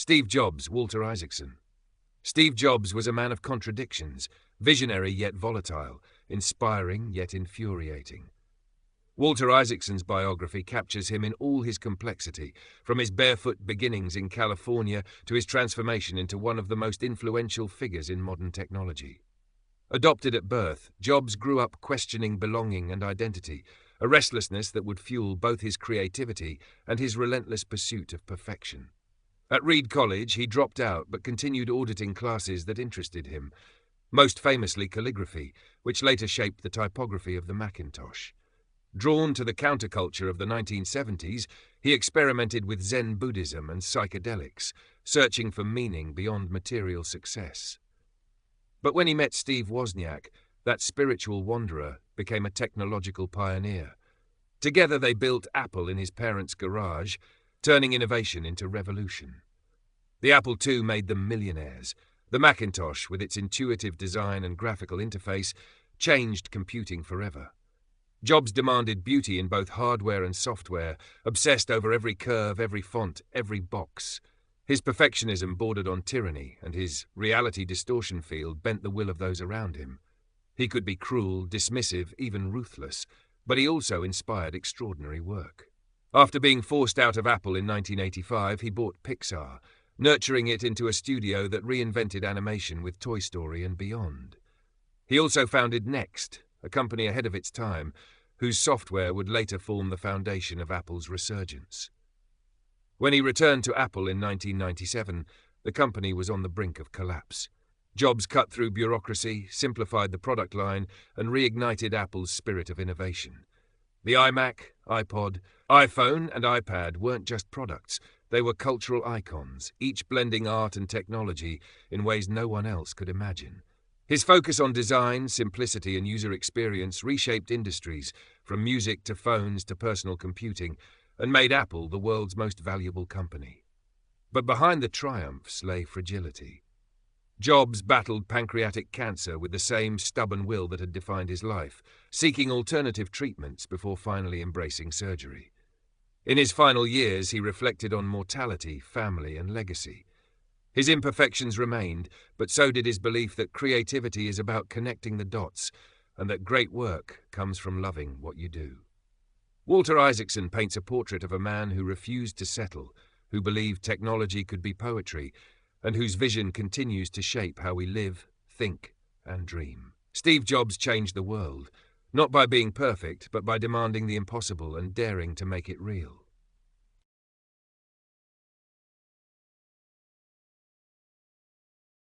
Steve Jobs, Walter Isaacson. Steve Jobs was a man of contradictions, visionary yet volatile, inspiring yet infuriating. Walter Isaacson's biography captures him in all his complexity, from his barefoot beginnings in California to his transformation into one of the most influential figures in modern technology. Adopted at birth, Jobs grew up questioning belonging and identity, a restlessness that would fuel both his creativity and his relentless pursuit of perfection. At Reed College, he dropped out but continued auditing classes that interested him, most famously calligraphy, which later shaped the typography of the Macintosh. Drawn to the counterculture of the 1970s, he experimented with Zen Buddhism and psychedelics, searching for meaning beyond material success. But when he met Steve Wozniak, that spiritual wanderer became a technological pioneer. Together they built Apple in his parents' garage, turning innovation into revolution. The Apple II made them millionaires. The Macintosh, with its intuitive design and graphical interface, changed computing forever. Jobs demanded beauty in both hardware and software, obsessed over every curve, every font, every box. His perfectionism bordered on tyranny, and his reality distortion field bent the will of those around him. He could be cruel, dismissive, even ruthless, but he also inspired extraordinary work. After being forced out of Apple in 1985, he bought Pixar, nurturing it into a studio that reinvented animation with Toy Story and beyond. He also founded Next, a company ahead of its time, whose software would later form the foundation of Apple's resurgence. When he returned to Apple in 1997, the company was on the brink of collapse. Jobs cut through bureaucracy, simplified the product line, and reignited Apple's spirit of innovation. The iMac, iPod, iPhone, and iPad weren't just products, they were cultural icons, each blending art and technology in ways no one else could imagine. His focus on design, simplicity, and user experience reshaped industries, from music to phones to personal computing, and made Apple the world's most valuable company. But behind the triumphs lay fragility. Jobs battled pancreatic cancer with the same stubborn will that had defined his life, seeking alternative treatments before finally embracing surgery. In his final years, he reflected on mortality, family, and legacy. His imperfections remained, but so did his belief that creativity is about connecting the dots, and that great work comes from loving what you do. Walter Isaacson paints a portrait of a man who refused to settle, who believed technology could be poetry, and whose vision continues to shape how we live, think, and dream. Steve Jobs changed the world, not by being perfect, but by demanding the impossible and daring to make it real.